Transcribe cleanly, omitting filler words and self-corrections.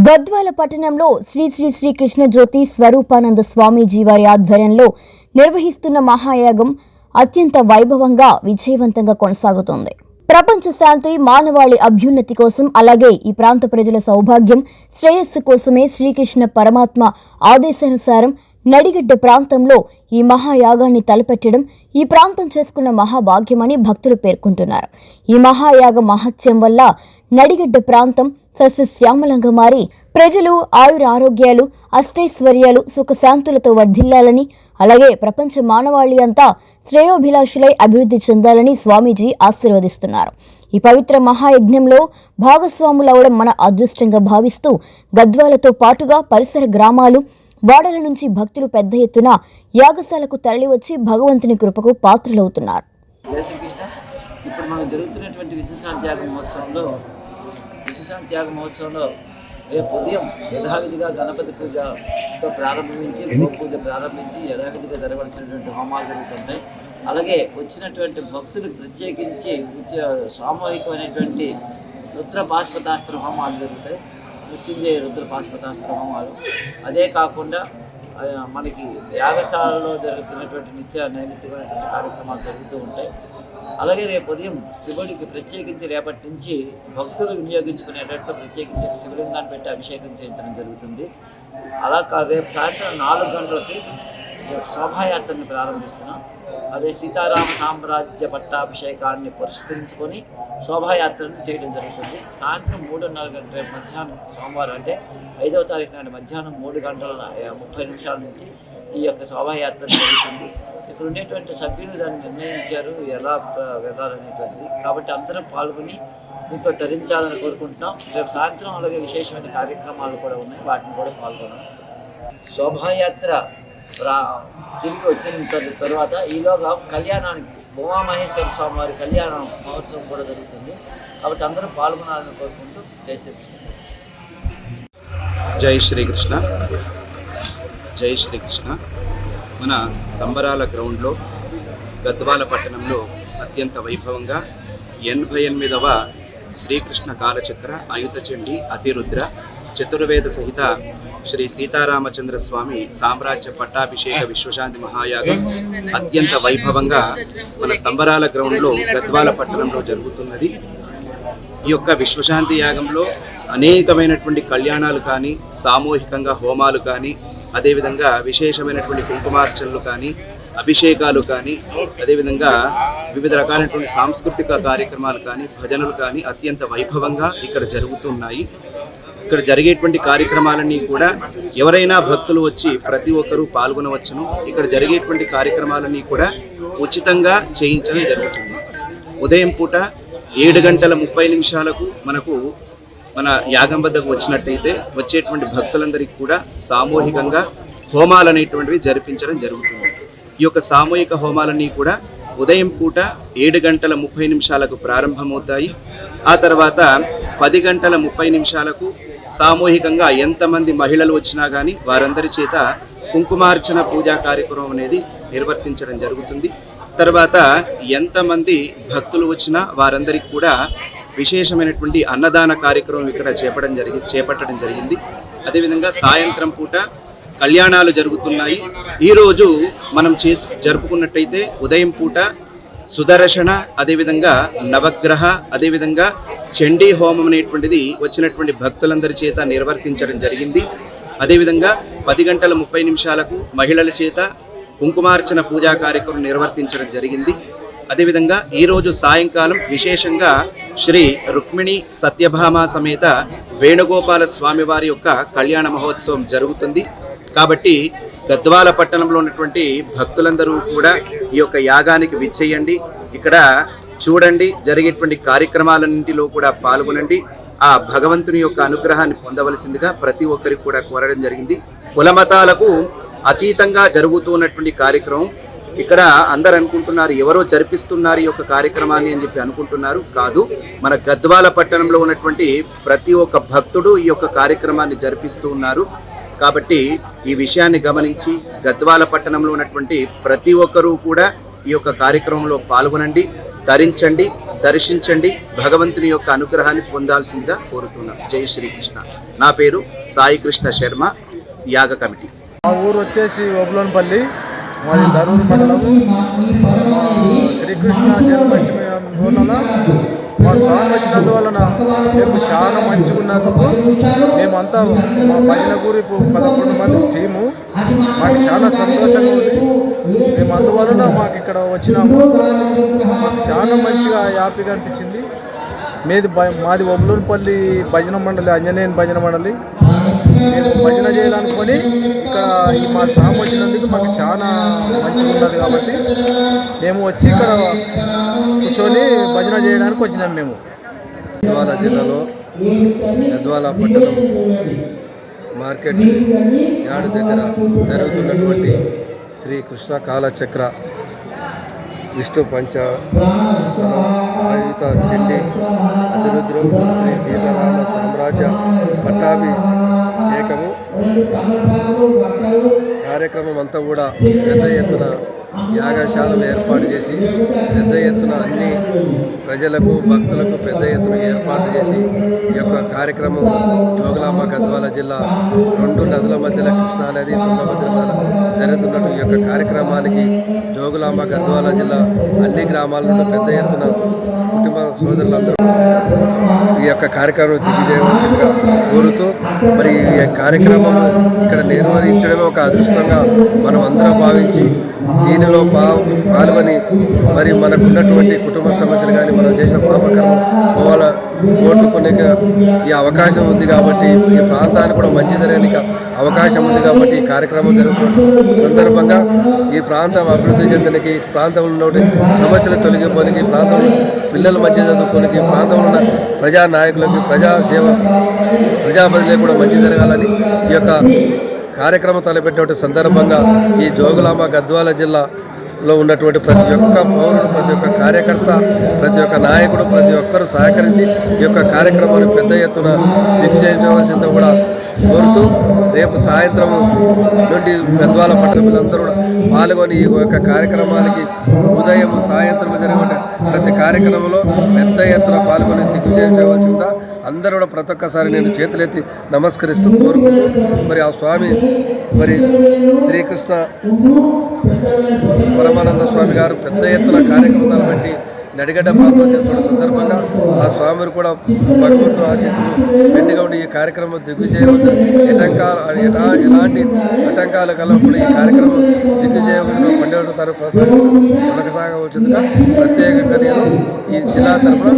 గద్వాల పట్టణంలో శ్రీ శ్రీ శ్రీ కృష్ణ జ్యోతి స్వరూపానంద స్వామీజీ వారి ఆధ్వర్యంలో నిర్వహిస్తున్న మహాయాగం అత్యంత వైభవంగా విజయవంతంగా కొనసాగుతోంది. ప్రపంచ శాంతి, మానవాళి అభ్యున్నతి కోసం, అలాగే ఈ ప్రాంత ప్రజల సౌభాగ్యం, శ్రేయస్సు కోసమే శ్రీకృష్ణ పరమాత్మ ఆదేశానుసారం నడిగడ్డ ప్రాంతంలో ఈ మహాయాగాన్ని తలపెట్టడం ఈ ప్రాంతం చేసుకున్న మహాభాగ్యమని భక్తులు పేర్కొంటున్నారు. ఈ మహాయాగ మహత్యం వల్ల నడిగడ్డ ప్రాంతం సస్యశ్యామలంగా మారి ప్రజలు ఆయురారోగ్యాలు, అష్టైశ్వర్యాలు, సుఖశాంతులతో వర్ధిల్లాలని, అలాగే ప్రపంచ మానవాళి అంతా శ్రేయోభిలాషులై అభివృద్ధి చెందాలని స్వామీజీ ఆశీర్వదిస్తున్నారు. ఈ పవిత్ర మహాయజ్ఞంలో భాగస్వాములవడం మన అదృష్టంగా భావిస్తూ గద్వాలతో పాటుగా పరిసర గ్రామాలు, వాడల నుంచి భక్తులు పెద్ద ఎత్తున యాగశాలకు తరలివచ్చి భగవంతుని కృపకు పాత్రులవుతున్నారు. ఇప్పుడు మనం జరుగుతున్నటువంటి విశ్వశాంతి మహోత్సవంలో రేపు ఉదయం యథావిధిగా గణపతి పూజతో ప్రారంభించి పూజ ప్రారంభించి యథావిధిగా జరగవలసినటువంటి హోమాలు జరుగుతుంటాయి. అలాగే వచ్చినటువంటి భక్తులకు ప్రత్యేకించి సామూహికమైనటువంటి రుద్ర పాశుపతాస్త్ర హోమాలు జరుగుతాయి. మృత్యుంజయ రుద్ర పాశుపతాస్త్ర హోమాలు. అదే కాకుండా మనకి యాగశాలలో జరుగుతున్నటువంటి నిత్య నైమిత్తికమైనటువంటి కార్యక్రమాలు జరుగుతూ ఉంటాయి. అలాగే రేపు ఉదయం శివుడికి ప్రత్యేకించి రేపటి నుంచి భక్తులు వినియోగించుకునేటట్లు ప్రత్యేకించి శివలింగాన్ని పెట్టి అభిషేకం చేయించడం జరుగుతుంది. అలా రేపు సాయంత్రం 4 గంటలకి శోభాయాత్రని ప్రారంభిస్తున్నాం. అదే సీతారామ సామ్రాజ్య పట్టాభిషేకాన్ని పురస్కరించుకొని శోభాయాత్రను చేయడం జరుగుతుంది. సాయంత్రం 3:30 గంటల రేపు మధ్యాహ్నం సోమవారం అంటే 5వ తారీఖు నాటి మధ్యాహ్నం 3:30 నుంచి ఈ యొక్క శోభాయాత్ర జరుగుతుంది. ఇక్కడ ఉండేటువంటి సభ్యులు దాన్ని నిర్ణయించారు ఎలా వెళ్ళాలనేటువంటిది. కాబట్టి అందరం పాల్గొని దీంట్లో ధరించాలని కోరుకుంటున్నాం. రేపు సాయంత్రం అలాగే విశేషమైన కార్యక్రమాలు కూడా ఉన్నాయి, వాటిని కూడా పాల్గొన్నాం. శోభాయాత్ర తిరిగి వచ్చిన తర్వాత ఈలోగా కళ్యాణానికి ఉమామహేశ్వర స్వామి వారి కళ్యాణ మహోత్సవం కూడా జరుగుతుంది. కాబట్టి అందరూ పాల్గొనాలని కోరుకుంటూ జై శ్రీకృష్ణ. జై శ్రీకృష్ణ. మన సంబరాల గ్రౌండ్లో గద్వాల పట్టణంలో అత్యంత వైభవంగా 88వ శ్రీకృష్ణ కాలచక్ర ఆయుధచండి అతిరుద్ర చతుర్వేద సహిత శ్రీ సీతారామచంద్ర స్వామి సామ్రాజ్య పట్టాభిషేక విశ్వశాంతి మహాయాగం అత్యంత వైభవంగా మన సంబరాల గ్రౌండ్లో గద్వాల పట్టణంలో జరుగుతున్నది. ఈ యొక్క విశ్వశాంతి యాగంలో అనేకమైనటువంటి కళ్యాణాలు కానీ, సామూహికంగా హోమాలు కానీ, అదేవిధంగా విశేషమైనటువంటి కుంకుమార్చనలు కానీ, అభిషేకాలు కానీ, అదేవిధంగా వివిధ రకాలైనటువంటి సాంస్కృతిక కార్యక్రమాలు కానీ, భజనలు కానీ అత్యంత వైభవంగా ఇక్కడ జరుగుతున్నాయి. ఇక్కడ జరిగేటువంటి కార్యక్రమాలన్నీ కూడా ఎవరైనా భక్తులు వచ్చి ప్రతి ఒక్కరూ పాల్గొనవచ్చును. ఇక్కడ జరిగేటువంటి కార్యక్రమాలన్నీ కూడా ఉచితంగా చేయించడం జరుగుతుంది. ఉదయం పూట 7:30 మనకు మన యాగం వద్దకు వచ్చినట్టయితే వచ్చేటువంటి భక్తులందరికీ కూడా సామూహికంగా హోమాలు అనేటువంటివి జరిపించడం జరుగుతుంది. ఈ యొక్క సామూహిక హోమాలన్నీ కూడా ఉదయం పూట 7:30 ప్రారంభమవుతాయి. ఆ తర్వాత 10:30 సామూహికంగా ఎంతమంది మహిళలు వచ్చినా కానీ వారందరి చేత కుంకుమార్చన పూజా కార్యక్రమం అనేది నిర్వర్తించడం జరుగుతుంది. తర్వాత ఎంతమంది భక్తులు వచ్చినా వారందరికీ కూడా విశేషమైనటువంటి అన్నదాన కార్యక్రమం ఇక్కడ చేపట్టడం జరిగింది. అదేవిధంగా సాయంత్రం పూట కళ్యాణాలు జరుగుతున్నాయి. ఈరోజు మనం జరుపుకున్నట్టయితే ఉదయం పూట సుదర్శన, అదేవిధంగా నవగ్రహ, అదేవిధంగా చండీ హోమం అనేటువంటిది వచ్చినటువంటి భక్తులందరి చేత నిర్వర్తించడం జరిగింది. అదేవిధంగా 10:30 మహిళల చేత కుంకుమార్చన పూజా కార్యక్రమం నిర్వర్తించడం జరిగింది. అదేవిధంగా ఈరోజు సాయంకాలం విశేషంగా శ్రీ రుక్మిణి సత్యభామ సమేత వేణుగోపాల స్వామివారి యొక్క కళ్యాణ మహోత్సవం జరుగుతుంది. కాబట్టి గద్వాల పట్టణంలో ఉన్నటువంటి భక్తులందరూ కూడా ఈ యొక్క యాగానికి విచ్చేయండి. ఇక్కడ చూడండి, జరిగేటువంటి కార్యక్రమాలన్నింటిలో కూడా పాల్గొనండి. ఆ భగవంతుని యొక్క అనుగ్రహాన్ని పొందవలసిందిగా ప్రతి ఒక్కరికి కూడా కోరడం జరిగింది. కులమతాలకు అతీతంగా జరుగుతున్నటువంటి కార్యక్రమం. ఇక్కడ అందరు అనుకుంటున్నారు ఎవరో జరిపిస్తున్నారు ఈ యొక్క కార్యక్రమాన్ని అని చెప్పి అనుకుంటున్నారు. కాదు, మన గద్వాల పట్టణంలో ఉన్నటువంటి ప్రతి ఒక్క భక్తుడు ఈ యొక్క కార్యక్రమాన్ని జరిపిస్తూ ఉన్నారు. కాబట్టి ఈ విషయాన్ని గమనించి గద్వాల పట్టణంలో ఉన్నటువంటి ప్రతి ఒక్కరూ కూడా ఈ యొక్క కార్యక్రమంలో పాల్గొనండి, ధరించండి, దర్శించండి, భగవంతుని యొక్క అనుగ్రహాన్ని పొందాల్సిందిగా కోరుతున్నాం. జై శ్రీకృష్ణ. నా పేరు సాయి కృష్ణ శర్మ, యాగ కమిటీ. మా ఊరు వచ్చేసి ఓబులోన్పల్లి, మాది దరూరు మండలం. శ్రీకృష్ణ జన్మాష్టమి వలన మా స్వామి వచ్చినందువలన మేము చాలా మంచిగా ఉన్నందుకు మేమంతా మా భజన గ్రూపు 11 మంది టీము మాకు చాలా సంతోషంగా ఉంది. మేము అందువలన మాకు ఇక్కడ వచ్చినాము. మాకు చాలా మంచిగా హ్యాపీగా అనిపించింది. మాది ఓబులోన్పల్లి భజన మండలి, ఆంజనేయుని భజన మండలి. మేము భజన చేయాలనుకొని ఇక్కడ మా స్వామి వచ్చినందుకు మాకు చాలా మంచిగా ఉన్నది కాబట్టి మేము వచ్చి ఇక్కడ కూర్చొని భజన చేయడానికి వచ్చినాం. మేము గద్వాల జిల్లాలో గద్వాల పట్టణం మార్కెట్ యార్డు దగ్గర జరుగుతున్నటువంటి శ్రీ కృష్ణ కాలచక్ర విష్ణు పంచదనం ఆయుధ చండీ అతిరుద్రం శ్రీ సీతారామ సామ్రాజ్య పట్టాభిషేకము కార్యక్రమం అంతా కూడా పెద్ద ఎత్తున యాగశాలలు ఏర్పాటు చేసి పెద్ద ఎత్తున అన్ని ప్రజలకు భక్తులకు పెద్ద ఎత్తున ఏర్పాటు చేసి ఈ యొక్క కార్యక్రమం జోగులాంబ గద్వాల జిల్లా 2 నదుల మధ్యలో కృష్ణా నది తుంగభద్ర జరుగుతున్నట్టు ఈ యొక్క కార్యక్రమానికి జోగులాంబ గద్వాల జిల్లా అన్ని గ్రామాల నుండి పెద్ద ఎత్తున కుటుంబ సోదరులందరూ ఈ యొక్క కార్యక్రమం దిగ్విజయవంతంగా కోరుతూ మరి ఈ కార్యక్రమం ఇక్కడ నిర్వహించడమే ఒక అదృష్టంగా మనం అందరం భావించి దీనిలో పాల్గొని మరి మనకున్నటువంటి కుటుంబ సమస్యలు కానీ మనం చేసిన పాపకర్మ కోరుకునే ఈ అవకాశం ఉంది కాబట్టి ఈ ప్రాంతానికి కూడా మంచి జరగడానికి అవకాశం ఉంది కాబట్టి ఈ కార్యక్రమం జరుగుతున్న సందర్భంగా ఈ ప్రాంతం అభివృద్ధి చెందడానికి, ప్రాంతంలో ఉన్న సమస్యలు తొలగిపోనికి, ప్రాంతంలో పిల్లలు మంచి చదువుకోనికి, ప్రాంతంలో ఉన్న ప్రజా నాయకులకి ప్రజా బదిలీ కూడా మంచి జరగాలని ఈ యొక్క కార్యక్రమం తలపెట్టినటువంటి సందర్భంగా ఈ జోగులాంబ గద్వాల జిల్లాలో ఉన్నటువంటి ప్రతి ఒక్క పౌరుడు, ప్రతి ఒక్క కార్యకర్త, ప్రతి ఒక్క నాయకుడు, ప్రతి ఒక్కరూ సహకరించి ఈ యొక్క కార్యక్రమాన్ని పెద్ద ఎత్తున దిగ్విజయించవలసిందో కూడా కోరుతూ రేపు సాయంత్రం నుండి గద్వాల పట్టణంలో కూడా పాల్గొని ఈ యొక్క కార్యక్రమానికి ఉదయం సాయంత్రం జరిగే ప్రతి కార్యక్రమంలో పెద్ద ఎత్తున పాల్గొని దిగ్విజయం చేయవలసి ఉందా అందరూ కూడా ప్రతి ఒక్కసారి నేను చేతులెత్తి నమస్కరిస్తూ కోరుకుంటూ మరి ఆ స్వామి మరి శ్రీకృష్ణ పరమానంద స్వామి గారు పెద్ద ఎత్తున కార్యక్రమాలు బట్టి నడిగడ్డ ప్రార్థన చేస్తున్న సందర్భంగా ఆ స్వామిని కూడా భగవంతుని ఆశీస్సులు మెండుగా ఉండి ఈ కార్యక్రమం దిగ్విజయవంతం ఎలాంటి ఆటంకాలు కలగకుండా ఈ కార్యక్రమం దిగ్విజయవంతంగా 12వ తారీఖు కొనసాగవచ్చుగా ప్రత్యేకంగా నేను ఈ జిల్లా తరఫున